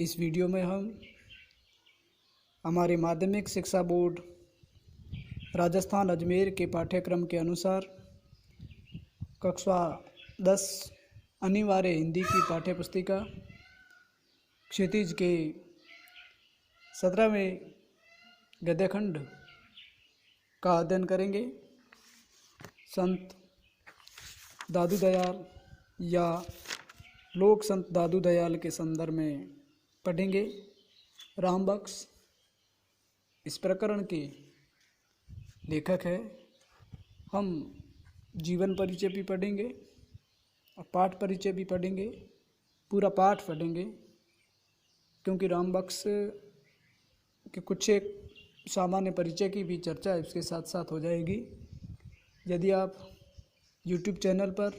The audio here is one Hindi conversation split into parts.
इस वीडियो में हम हमारे माध्यमिक शिक्षा बोर्ड राजस्थान अजमेर के पाठ्यक्रम के अनुसार कक्षा 10 अनिवार्य हिंदी की पाठ्यपुस्तिका क्षितिज के 17वें गद्यखंड का अध्ययन करेंगे। संत दादू दयाल या लोक संत दादू दयाल के संदर्भ में पढ़ेंगे। रामबक्स इस प्रकरण के लेखक है। हम जीवन परिचय भी पढ़ेंगे और पाठ परिचय भी पढ़ेंगे, पूरा पाठ पढ़ेंगे, क्योंकि रामबक्स के कुछ एक सामान्य परिचय की भी चर्चा इसके साथ साथ हो जाएगी। यदि आप YouTube चैनल पर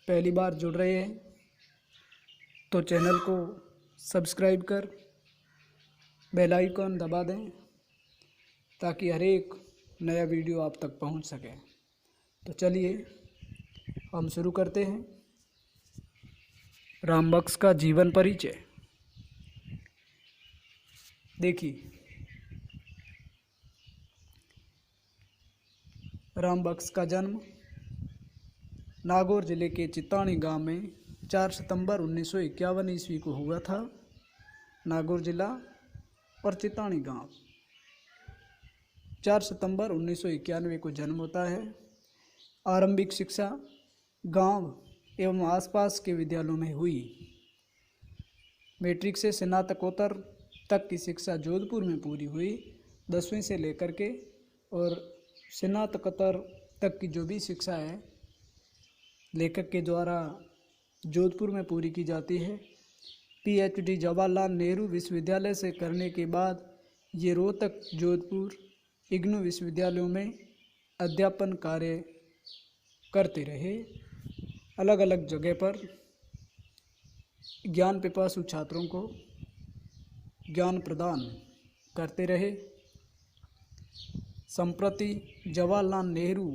पहली बार जुड़ रहे हैं तो चैनल को सब्सक्राइब कर बेल आइकन दबा दें ताकि हर एक नया वीडियो आप तक पहुंच सके। तो चलिए हम शुरू करते हैं। रामबक्स का जीवन परिचय देखिए। रामबक्स का जन्म नागौर जिले के चिताणी गांव में 4 सितंबर 1951 ईस्वी को हुआ था। नागौर जिला और चिताणी गांव, 4 सितंबर 1991 को जन्म होता है। आरंभिक शिक्षा गांव एवं आसपास के विद्यालयों में हुई। मैट्रिक से स्नातकोत्तर तक की शिक्षा जोधपुर में पूरी हुई। 10वीं से लेकर के और स्नातकोत्तर तक की जो भी शिक्षा है लेखक के द्वारा जोधपुर में पूरी की जाती है। PhD जवाहरलाल नेहरू विश्वविद्यालय से करने के बाद ये रोहतक, जोधपुर, इग्नू विश्वविद्यालयों में अध्यापन कार्य करते रहे। अलग अलग जगह पर ज्ञान पिपासु छात्रों को ज्ञान प्रदान करते रहे। संप्रति जवाहरलाल नेहरू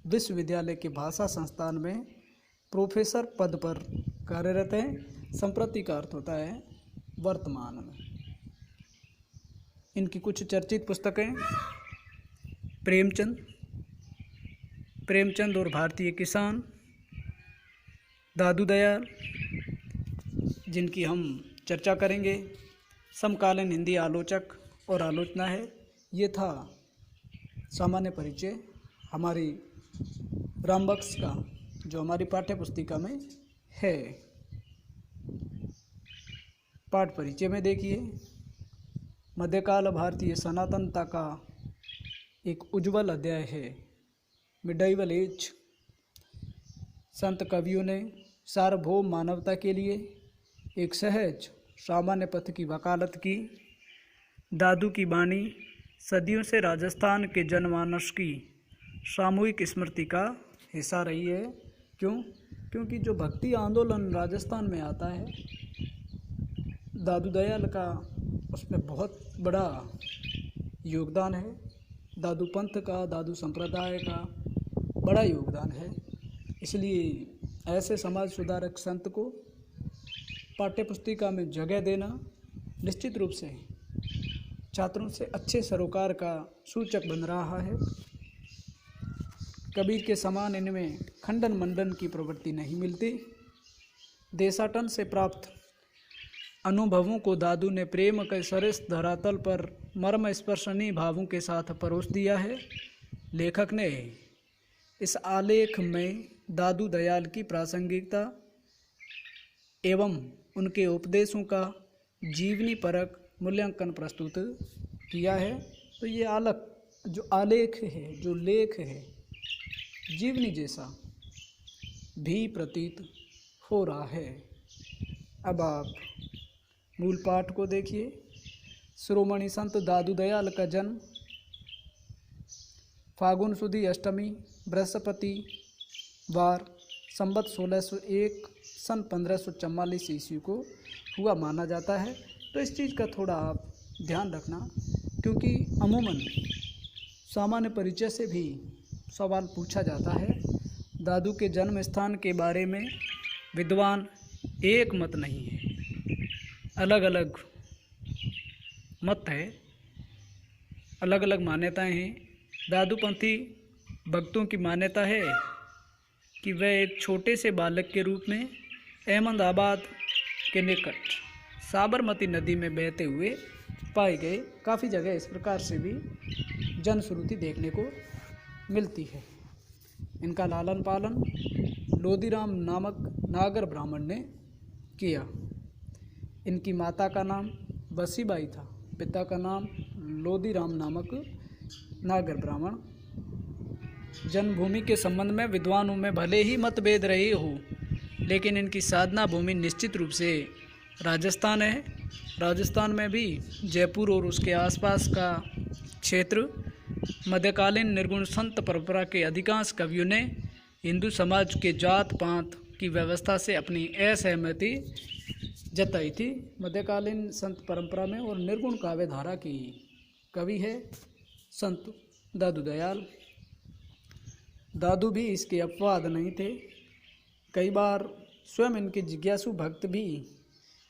विश्वविद्यालय के भाषा संस्थान में प्रोफेसर पद पर कार्यरत हैं। संप्रति का अर्थ होता है वर्तमान में। इनकी कुछ चर्चित पुस्तकें प्रेमचंद और भारतीय किसान, दादू दयाल जिनकी हम चर्चा करेंगे, समकालीन हिंदी आलोचक और आलोचना है। ये था सामान्य परिचय हमारी रामबक्स का जो हमारी पाठ्यपुस्तिका में है। पाठ परिचय में देखिए, मध्यकाल भारतीय सनातनता का एक उज्जवल अध्याय है। Medieval age. संत कवियों ने सार्वभौम मानवता के लिए एक सहज सामान्य पथ की वकालत की। दादू की वाणी सदियों से राजस्थान के जनमानस की सामूहिक स्मृति का हिस्सा रही है। क्योंकि जो भक्ति आंदोलन राजस्थान में आता है, दादू दयाल का उसमें बहुत बड़ा योगदान है। दादू पंथ का, दादू संप्रदाय का बड़ा योगदान है। इसलिए ऐसे समाज सुधारक संत को पाठ्यपुस्तिका में जगह देना निश्चित रूप से छात्रों से अच्छे सरोकार का सूचक बन रहा है। कबीर के समान इनमें खंडन मंडन की प्रवृत्ति नहीं मिलती। देशाटन से प्राप्त अनुभवों को दादू ने प्रेम के सरस धरातल पर मर्म स्पर्शनीय भावों के साथ परोस दिया है। लेखक ने इस आलेख में दादू दयाल की प्रासंगिकता एवं उनके उपदेशों का जीवनी परक मूल्यांकन प्रस्तुत किया है। तो ये जो आलेख है, जो लेख है, जीवनी जैसा भी प्रतीत हो रहा है। अब आप मूल पाठ को देखिए। शिरोमणि संत दादू दयाल का जन्म फागुन सुदी अष्टमी बृहस्पति वार संवत 1601 सन 1544 ईस्वी को हुआ माना जाता है। तो इस चीज़ का थोड़ा आप ध्यान रखना, क्योंकि अमूमन सामान्य परिचय से भी सवाल पूछा जाता है। दादू के जन्म स्थान के बारे में विद्वान एक मत नहीं है। अलग अलग मत है, अलग अलग मान्यताएं हैं। दादूपंथी भक्तों की मान्यता है कि वह एक छोटे से बालक के रूप में अहमदाबाद के निकट साबरमती नदी में बहते हुए पाए गए। काफ़ी जगह इस प्रकार से भी जनश्रुति देखने को मिलती है। इनका लालन पालन लोदीराम नामक नागर ब्राह्मण ने किया। इनकी माता का नाम बसीबाई था, पिता का नाम लोदीराम नामक नागर ब्राह्मण। जन्मभूमि के संबंध में विद्वानों में भले ही मतभेद रहे हो, लेकिन इनकी साधना भूमि निश्चित रूप से राजस्थान है। राजस्थान में भी जयपुर और उसके आसपास का क्षेत्र मध्यकालीन निर्गुण संत परंपरा के अधिकांश कवियों ने हिंदू समाज के जात पात की व्यवस्था से अपनी असहमति जताई थी। मध्यकालीन संत परंपरा में और निर्गुण काव्य धारा की कवि है संत दादू दयाल। दादू भी इसके अपवाद नहीं थे। कई बार स्वयं इनके जिज्ञासु भक्त भी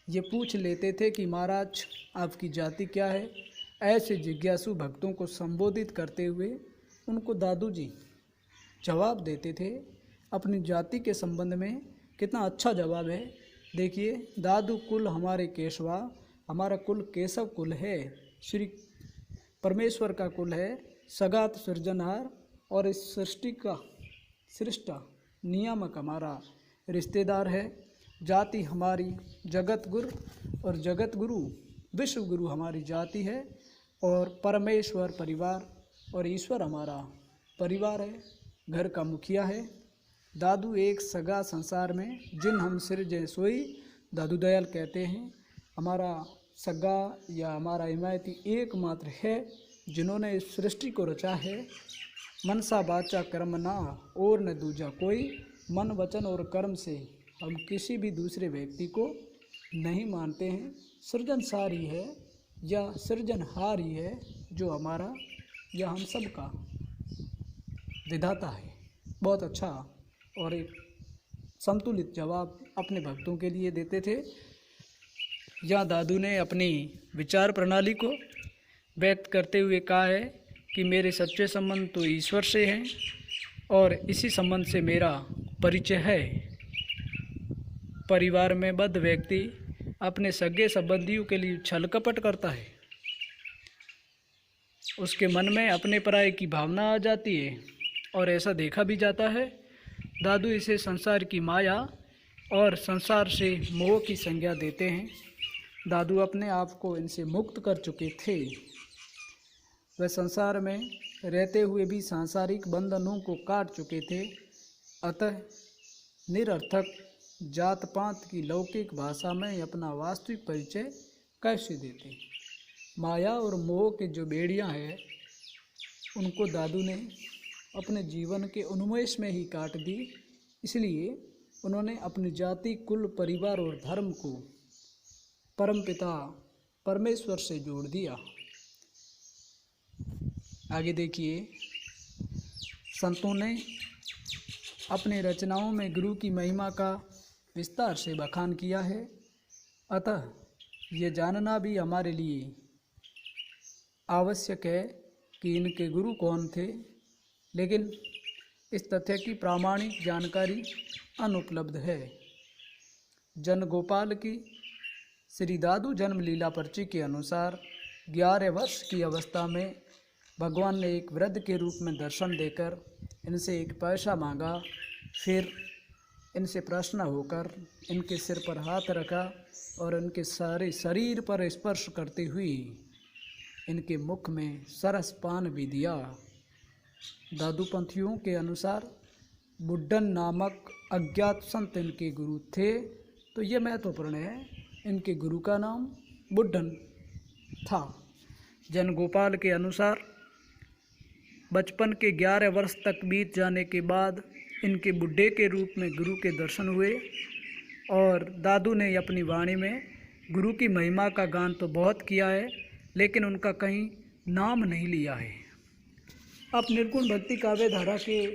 ये पूछ लेते थे कि महाराज आपकी जाति क्या है। ऐसे जिज्ञासु भक्तों को संबोधित करते हुए उनको दादू जी जवाब देते थे। अपनी जाति के संबंध में कितना अच्छा जवाब है। देखिए, दादू कुल हमारे केशवा, हमारा कुल केशव कुल है, श्री परमेश्वर का कुल है, सगात सृजनहार और इस सृष्टि का सृष्टा नियामक हमारा रिश्तेदार है। जाति हमारी जगत गुरु और जगत गुरु विश्व गुरु हमारी जाति है, और परमेश्वर परिवार और ईश्वर हमारा परिवार है, घर का मुखिया है। दादू एक सगा संसार में जिन हम सिरजे सोई दादू दयाल कहते हैं। हमारा सगा या हमारा हिमायती एकमात्र है जिन्होंने इस सृष्टि को रचा है। मनसा बाचा कर्म ना और न दूजा कोई, मन वचन और कर्म से हम किसी भी दूसरे व्यक्ति को नहीं मानते हैं। सृजनसार ही है या सृजनहार ही है जो हमारा या हम सब का विधाता है। बहुत अच्छा और एक संतुलित जवाब अपने भक्तों के लिए देते थे। यहाँ दादू ने अपनी विचार प्रणाली को व्यक्त करते हुए कहा है कि मेरे सच्चे संबंध तो ईश्वर से हैं और इसी संबंध से मेरा परिचय है। परिवार में बद्ध व्यक्ति अपने सगे संबंधियों के लिए छल कपट करता है, उसके मन में अपने पराये की भावना आ जाती है और ऐसा देखा भी जाता है। दादू इसे संसार की माया और संसार से मोह की संज्ञा देते हैं। दादू अपने आप को इनसे मुक्त कर चुके थे। वह संसार में रहते हुए भी सांसारिक बंधनों को काट चुके थे। अतः निरर्थक जात पात की लौकिक भाषा में अपना वास्तविक परिचय कैसे देते। माया और मोह के जो बेड़ियां हैं उनको दादू ने अपने जीवन के उन्मेष में ही काट दी। इसलिए उन्होंने अपनी जाति, कुल, परिवार और धर्म को परमपिता परमेश्वर से जोड़ दिया। आगे देखिए, संतों ने अपने रचनाओं में गुरु की महिमा का विस्तार से बखान किया है। अतः ये जानना भी हमारे लिए आवश्यक है कि इनके गुरु कौन थे, लेकिन इस तथ्य की प्रामाणिक जानकारी अनुपलब्ध है। जन गोपाल की श्री दादू जन्म लीला पर्ची के अनुसार 11 वर्ष की अवस्था में भगवान ने एक वृद्ध के रूप में दर्शन देकर इनसे एक पैसा मांगा। फिर इनसे प्रसन्न होकर इनके सिर पर हाथ रखा और इनके सारे शरीर पर स्पर्श करते हुए इनके मुख में सरस पान भी दिया। दादूपंथियों के अनुसार बुड्ढन नामक अज्ञात संत इनके गुरु थे। तो ये महत्वपूर्ण है, इनके गुरु का नाम बुड्ढन था। जन गोपाल के अनुसार बचपन के 11 वर्ष तक बीत जाने के बाद इनके बुड्ढे के रूप में गुरु के दर्शन हुए और दादू ने अपनी वाणी में गुरु की महिमा का गान तो बहुत किया है, लेकिन उनका कहीं नाम नहीं लिया है। आप निर्गुण भक्ति काव्य धारा के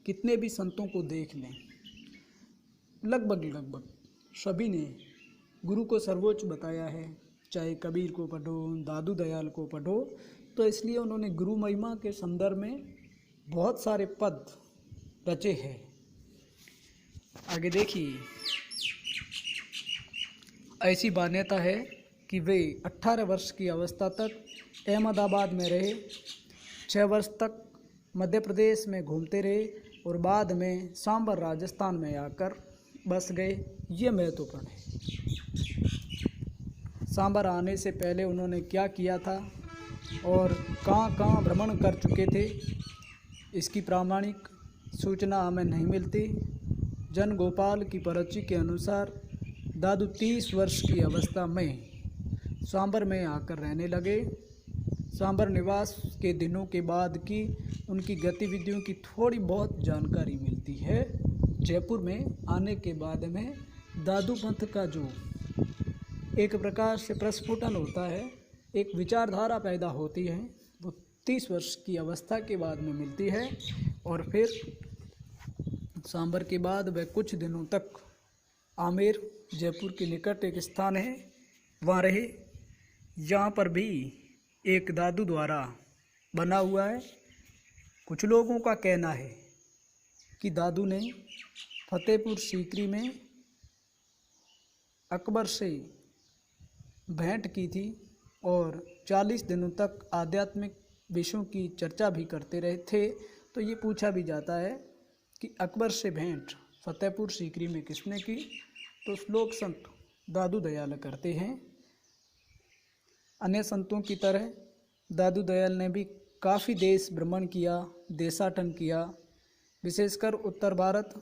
कितने भी संतों को देख लें, लगभग सभी ने गुरु को सर्वोच्च बताया है, चाहे कबीर को पढ़ो, दादू दयाल को पढ़ो, तो इसलिए उन्होंने गुरु महिमा के संदर्भ में बहुत सारे पद रचे हैं। आगे देखिए, ऐसी मान्यता है कि वे 18 वर्ष की अवस्था तक अहमदाबाद में रहे, 6 वर्ष तक मध्य प्रदेश में घूमते रहे और बाद में सांबर राजस्थान में आकर बस गए। ये महत्वपूर्ण है। सांबर आने से पहले उन्होंने क्या किया था और कहाँ कहाँ भ्रमण कर चुके थे, इसकी प्रामाणिक सूचना हमें नहीं मिलती। जन गोपाल की पर्ची के अनुसार दादू 30 वर्ष की अवस्था में सांबर में आकर रहने लगे। सांबर निवास के दिनों के बाद की उनकी गतिविधियों की थोड़ी बहुत जानकारी मिलती है। जयपुर में आने के बाद में दादू पंथ का जो एक प्रकार से प्रस्फुटन होता है, एक विचारधारा पैदा होती है, वो 30 वर्ष की अवस्था के बाद में मिलती है। और फिर सांबर के बाद वह कुछ दिनों तक आमेर, जयपुर के निकट एक स्थान है, वहाँ रहे। यहाँ पर भी एक दादू द्वारा बना हुआ है। कुछ लोगों का कहना है कि दादू ने फतेहपुर सीकरी में अकबर से भेंट की थी और 40 दिनों तक आध्यात्मिक विषयों की चर्चा भी करते रहे थे। तो ये पूछा भी जाता है कि अकबर से भेंट फतेहपुर सीकरी में किसने की, तो श्लोक संत दादू दयाल करते हैं। अन्य संतों की तरह दादू दयाल ने भी काफ़ी देश भ्रमण किया, देशाटन किया, विशेषकर उत्तर भारत,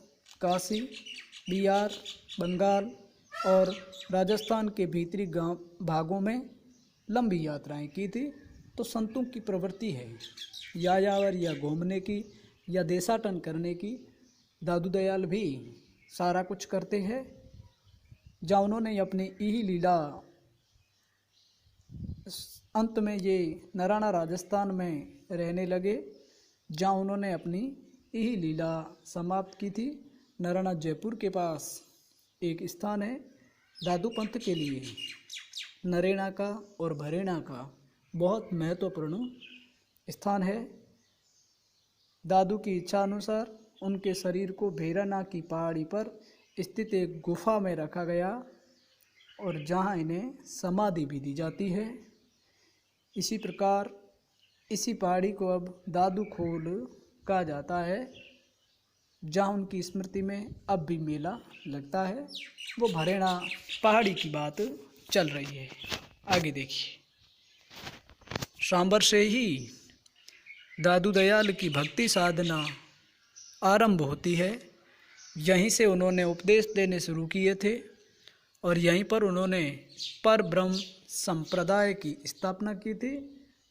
काशी, बिहार, बंगाल और राजस्थान के भीतरी गांव भागों में लंबी यात्राएं की थी। तो संतों की प्रवृत्ति है यायावर या घूमने की या देशाटन करने की। दादू दयाल भी सारा कुछ करते हैं। जहाँ उन्होंने अपनी यही लीला, अंत में ये नराना राजस्थान में रहने लगे, जहाँ उन्होंने अपनी यही लीला समाप्त की थी। नराना जयपुर के पास एक स्थान है दादू पंथ के लिए। नरेना का और भरेना का बहुत महत्वपूर्ण स्थान है। दादू की इच्छा अनुसार उनके शरीर को भैरना की पहाड़ी पर स्थित एक गुफा में रखा गया और जहां इन्हें समाधि भी दी जाती है। इसी प्रकार इसी पहाड़ी को अब दादू खोल कहा जाता है, जहां उनकी स्मृति में अब भी मेला लगता है। वो भरेना पहाड़ी की बात चल रही है। आगे देखिए, सांबर से ही दादू दयाल की भक्ति साधना आरंभ होती है। यहीं से उन्होंने उपदेश देने शुरू किए थे और यहीं पर उन्होंने पर ब्रह्म संप्रदाय की स्थापना की थी।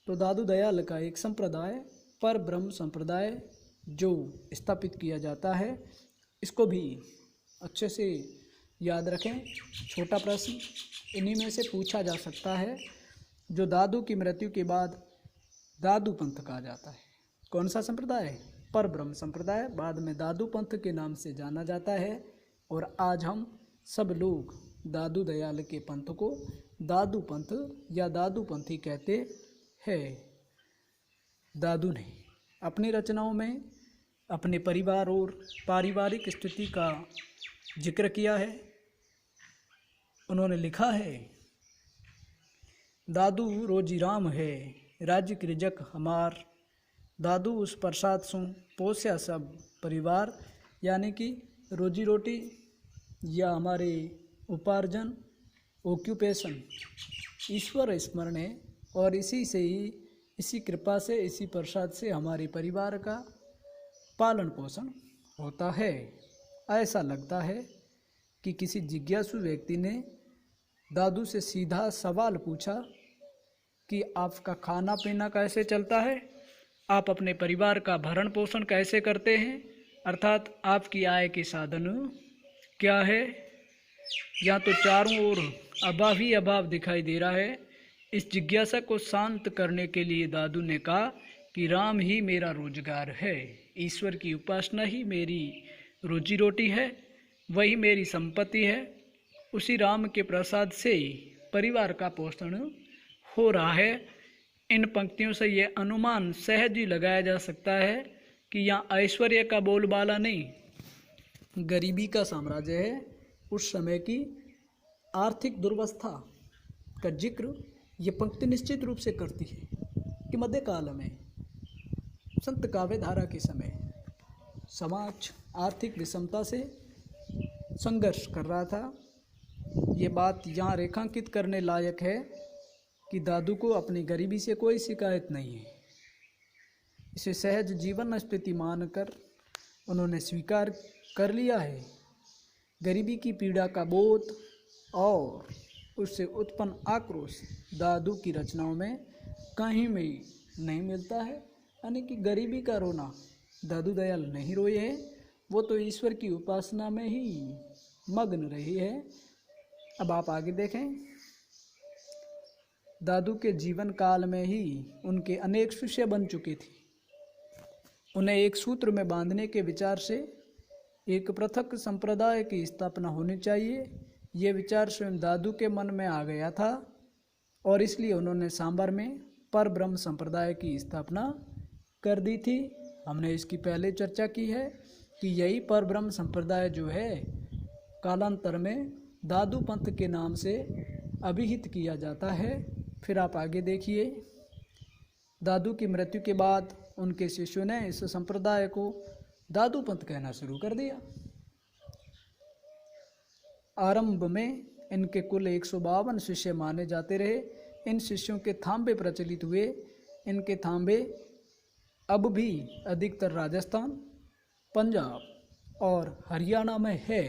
तो दादू दयाल का एक संप्रदाय पर ब्रह्म संप्रदाय जो स्थापित किया जाता है, इसको भी अच्छे से याद रखें। छोटा प्रश्न इन्हीं में से पूछा जा सकता है। जो दादू की मृत्यु के बाद दादू पंथ कहा जाता है, कौन सा संप्रदाय? पर ब्रह्म संप्रदाय, बाद में दादू पंथ के नाम से जाना जाता है। और आज हम सब लोग दादू दयाल के पंथ को दादू पंथ या दादू पंथी कहते हैं। दादू ने अपनी रचनाओं में अपने परिवार और पारिवारिक स्थिति का जिक्र किया है। उन्होंने लिखा है, दादू रोजी राम है, राज्य की रिजक हमार, दादू उस प्रसाद सु पोस्या सब परिवार, यानी कि रोजी रोटी या हमारे उपार्जन, ऑक्यूपेशन ईश्वर स्मरण है और इसी से ही, इसी कृपा से, इसी प्रसाद से हमारे परिवार का पालन पोषण होता है। ऐसा लगता है कि किसी जिज्ञासु व्यक्ति ने दादू से सीधा सवाल पूछा कि आपका खाना पीना कैसे चलता है, आप अपने परिवार का भरण पोषण कैसे करते हैं, अर्थात आपकी आय के साधन क्या है। या तो चारों ओर अभाव ही अभाव दिखाई दे रहा है। इस जिज्ञासा को शांत करने के लिए दादू ने कहा कि राम ही मेरा रोजगार है, ईश्वर की उपासना ही मेरी रोजी रोटी है, वही मेरी संपत्ति है। उसी राम के प्रसाद से परिवार का पोषण हो रहा है। इन पंक्तियों से यह अनुमान सहज ही लगाया जा सकता है कि यहाँ ऐश्वर्य का बोलबाला नहीं, गरीबी का साम्राज्य है। उस समय की आर्थिक दुर्वस्था का जिक्र ये पंक्ति निश्चित रूप से करती है कि मध्यकाल में संत काव्यधारा के समय समाज आर्थिक विषमता से संघर्ष कर रहा था। ये बात यहाँ रेखांकित करने लायक है कि दादू को अपनी गरीबी से कोई शिकायत नहीं है। इसे सहज जीवन स्थिति मानकर उन्होंने स्वीकार कर लिया है। गरीबी की पीड़ा का बोध और उससे उत्पन्न आक्रोश दादू की रचनाओं में कहीं में नहीं मिलता है। यानी कि गरीबी का रोना दादू दयाल नहीं रोए हैं, वो तो ईश्वर की उपासना में ही मग्न रही है। अब आप आगे देखें। दादू के जीवन काल में ही उनके अनेक शिष्य बन चुके थे। उन्हें एक सूत्र में बांधने के विचार से एक पृथक संप्रदाय की स्थापना होनी चाहिए, ये विचार स्वयं दादू के मन में आ गया था और इसलिए उन्होंने सांबर में पर ब्रह्म संप्रदाय की स्थापना कर दी थी। हमने इसकी पहले चर्चा की है कि यही पर ब्रह्म संप्रदाय जो है कालांतर में दादू पंथ के नाम से अभिहित किया जाता है। फिर आप आगे देखिए। दादू की मृत्यु के बाद उनके शिष्यों ने इस संप्रदाय को दादू पंथ कहना शुरू कर दिया। आरंभ में इनके कुल 152 शिष्य माने जाते रहे। इन शिष्यों के थांबे प्रचलित हुए। इनके थांबे अब भी अधिकतर राजस्थान, पंजाब और हरियाणा में है।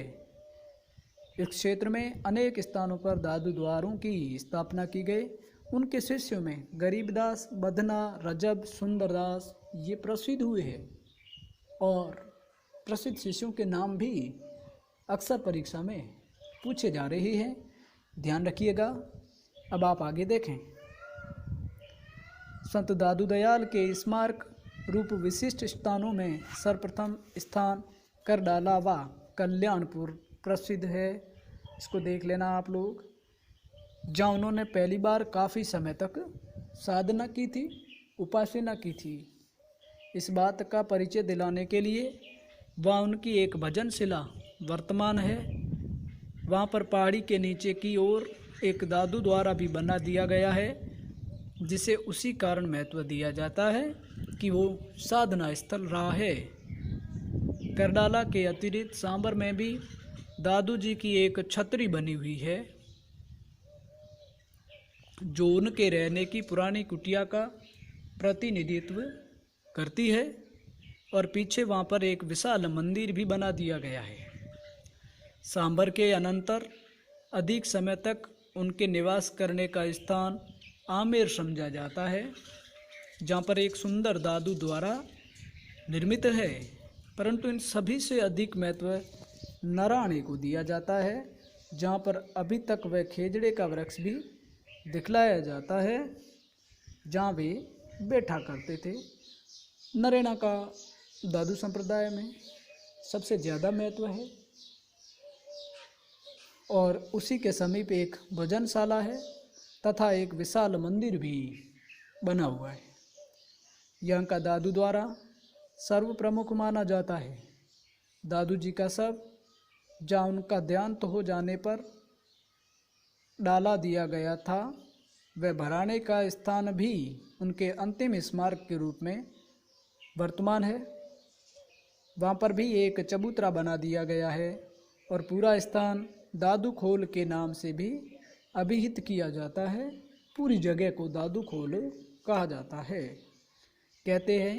इस क्षेत्र में अनेक स्थानों पर दादू द्वारों की स्थापना की गई। उनके शिष्यों में गरीबदास, बदना, रजब, सुंदरदास ये प्रसिद्ध हुए हैं और प्रसिद्ध शिष्यों के नाम भी अक्सर परीक्षा में पूछे जा रहे हैं, ध्यान रखिएगा। अब आप आगे देखें। संत दादू दयाल के स्मारक रूप विशिष्ट स्थानों में सर्वप्रथम स्थान करडाला व कल्याणपुर प्रसिद्ध है। इसको देख लेना आप लोग, जहाँ उन्होंने पहली बार काफ़ी समय तक साधना की थी, उपासना की थी। इस बात का परिचय दिलाने के लिए वहाँ उनकी एक भजन शिला वर्तमान है। वहाँ पर पहाड़ी के नीचे की ओर एक दादू द्वारा भी बना दिया गया है, जिसे उसी कारण महत्व दिया जाता है कि वो साधना स्थल रहा है। करडाला के अतिरिक्त सांबर में भी दादू जी की एक छतरी बनी हुई है, जो उनके रहने की पुरानी कुटिया का प्रतिनिधित्व करती है और पीछे वहाँ पर एक विशाल मंदिर भी बना दिया गया है। सांबर के अनंतर अधिक समय तक उनके निवास करने का स्थान आमेर समझा जाता है, जहाँ पर एक सुंदर दादू द्वारा निर्मित है। परंतु इन सभी से अधिक महत्व नराणे को दिया जाता है, जहाँ पर अभी तक वह खेजड़े का वृक्ष भी दिखलाया जाता है, जहाँ वे बैठा करते थे। नरेना का दादू संप्रदाय में सबसे ज़्यादा महत्व है और उसी के समीप एक भजनशाला है तथा एक विशाल मंदिर भी बना हुआ है। यहाँ का दादू द्वारा सर्व प्रमुख माना जाता है। दादू जी का शव जहाँ उनका देहांत हो जाने पर डाला दिया गया था, वह भराने का स्थान भी उनके अंतिम स्मारक के रूप में वर्तमान है। वहाँ पर भी एक चबूतरा बना दिया गया है और पूरा स्थान दादू खोल के नाम से भी अभिहित किया जाता है। पूरी जगह को दादू खोल कहा जाता है। कहते हैं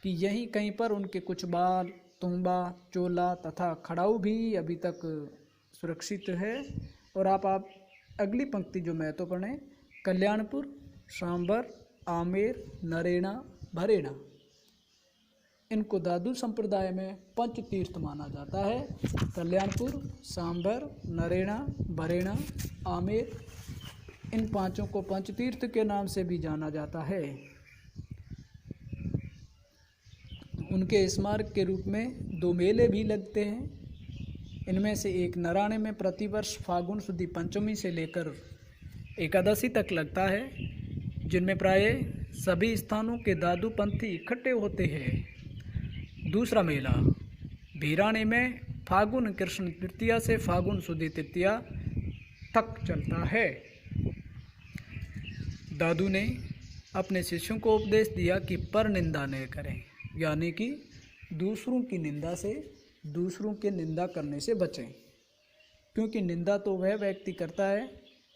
कि यहीं कहीं पर उनके कुछ बाल, तुम्बा, चोला तथा खड़ाऊ भी अभी तक सुरक्षित है। और आप अगली पंक्ति जो महत्वपूर्ण है, कल्याणपुर, सांबर, आमेर, नरेना, भरेना, इनको दादू संप्रदाय में पंच तीर्थ माना जाता है। कल्याणपुर, सांबर, नरेना, भरेना, आमेर, इन पांचों को पंच तीर्थ के नाम से भी जाना जाता है। उनके स्मारक के रूप में 2 मेले भी लगते हैं। इनमें से एक नराणे में प्रतिवर्ष फागुन शुद्ध पंचमी से लेकर एकादशी तक लगता है, जिनमें प्राय सभी स्थानों के दादूपंथी इकट्ठे होते हैं। दूसरा मेला भीराणे में फागुन कृष्ण तृतीया से फागुन शुद्ध तृतीया तक चलता है। दादू ने अपने शिष्यों को उपदेश दिया कि पर निंदा न करें, यानी कि दूसरों की निंदा से, दूसरों के निंदा करने से बचें, क्योंकि निंदा तो वह व्यक्ति करता है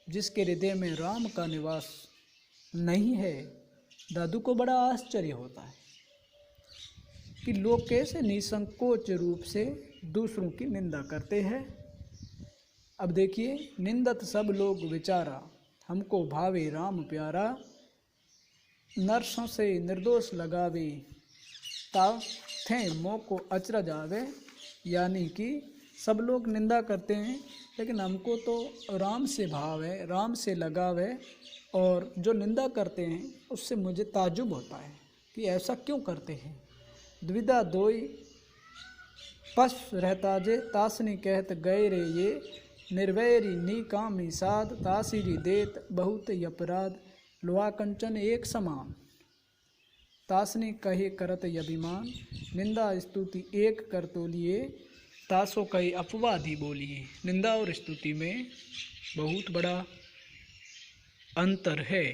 जिसके हृदय में राम का निवास नहीं है। दादू को बड़ा आश्चर्य होता है कि लोग कैसे निसंकोच रूप से दूसरों की निंदा करते हैं। अब देखिए, निंदत सब लोग विचारा, हमको भावे राम प्यारा, नरसों से निर्दोष लगावे, ता थे मोह को अचरज आवे। यानी कि सब लोग निंदा करते हैं, लेकिन हमको तो राम से भाव है, राम से लगाव है, और जो निंदा करते हैं उससे मुझे ताजुब होता है कि ऐसा क्यों करते हैं। द्विधा दोई पश रहता जे, तासनी कहत गए रे ये, निर्वैरी नी कामी साध, तासीरी देत बहुत अपराध, लोहा कंचन एक समान, तासनी कहे करत अभिमान, निंदा स्तुति एक कर तोलिए, तासो कहे अपवादी बोलिए। निंदा और स्तुति में बहुत बड़ा अंतर है।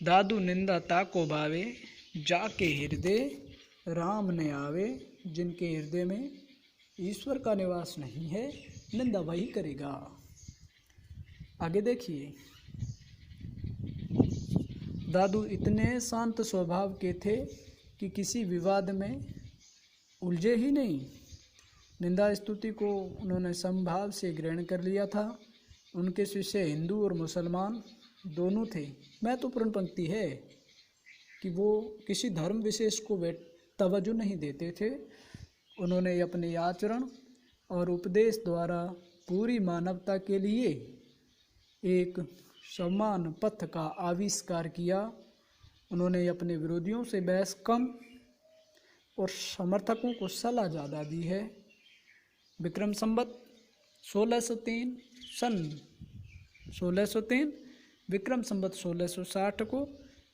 दादू निंदा ताको भावे, जाके हृदय राम ने आवे। जिनके हृदय में ईश्वर का निवास नहीं है, निंदा वही करेगा। आगे देखिए, दादू इतने शांत स्वभाव के थे कि किसी विवाद में उलझे ही नहीं। निंदा स्तुति को उन्होंने समभाव से ग्रहण कर लिया था। उनके शिष्य हिंदू और मुसलमान दोनों थे। महत्वपूर्ण पंक्ति है कि वो किसी धर्म विशेष को तवज्जो नहीं देते थे। उन्होंने अपने आचरण और उपदेश द्वारा पूरी मानवता के लिए एक समान पथ का आविष्कार किया। उन्होंने अपने विरोधियों से बहस कम और समर्थकों को सलाह ज़्यादा दी है। विक्रम संवत 1603 सन 1603 विक्रम संवत 1660 को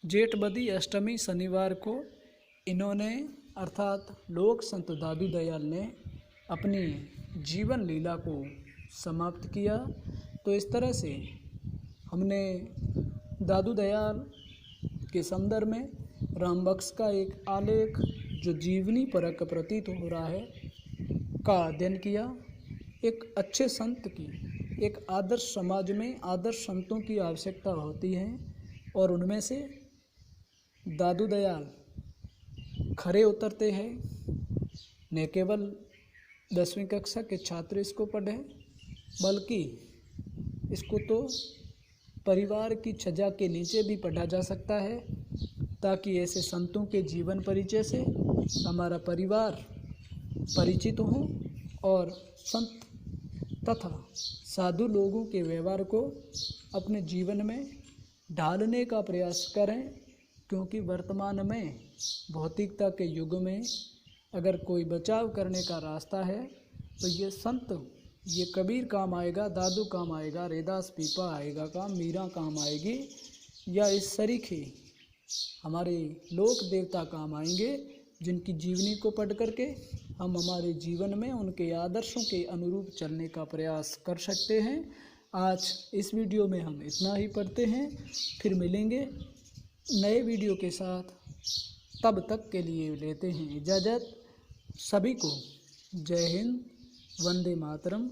जेठ बदी अष्टमी शनिवार को इन्होंने अर्थात लोक संत दादू दयाल ने अपनी जीवन लीला को समाप्त किया। तो इस तरह से हमने दादू दयाल के संदर्भ में राम बख्श का एक आलेख जो जीवनी परक प्रतीत हो रहा है का अध्ययन किया। एक अच्छे संत की, एक आदर्श समाज में आदर्श संतों की आवश्यकता होती है, और उनमें से दादू दयाल खरे उतरते हैं। न केवल 10वीं कक्षा के छात्र इसको पढ़ें, बल्कि इसको तो परिवार की छजा के नीचे भी पढ़ा जा सकता है, ताकि ऐसे संतों के जीवन परिचय से हमारा परिवार परिचित हो और संत तथा साधु लोगों के व्यवहार को अपने जीवन में ढालने का प्रयास करें। क्योंकि वर्तमान में भौतिकता के युग में अगर कोई बचाव करने का रास्ता है तो ये संत, ये कबीर काम आएगा, दादू काम आएगा, रैदास पीपा आएगा काम, मीरा काम आएगी, या इस सरीखे हमारे लोक देवता काम आएंगे, जिनकी जीवनी को पढ़ करके हम हमारे जीवन में उनके आदर्शों के अनुरूप चलने का प्रयास कर सकते हैं। आज इस वीडियो में हम इतना ही पढ़ते हैं, फिर मिलेंगे नए वीडियो के साथ। तब तक के लिए लेते हैं इजाज़त। सभी को जय हिंद, वंदे मातरम।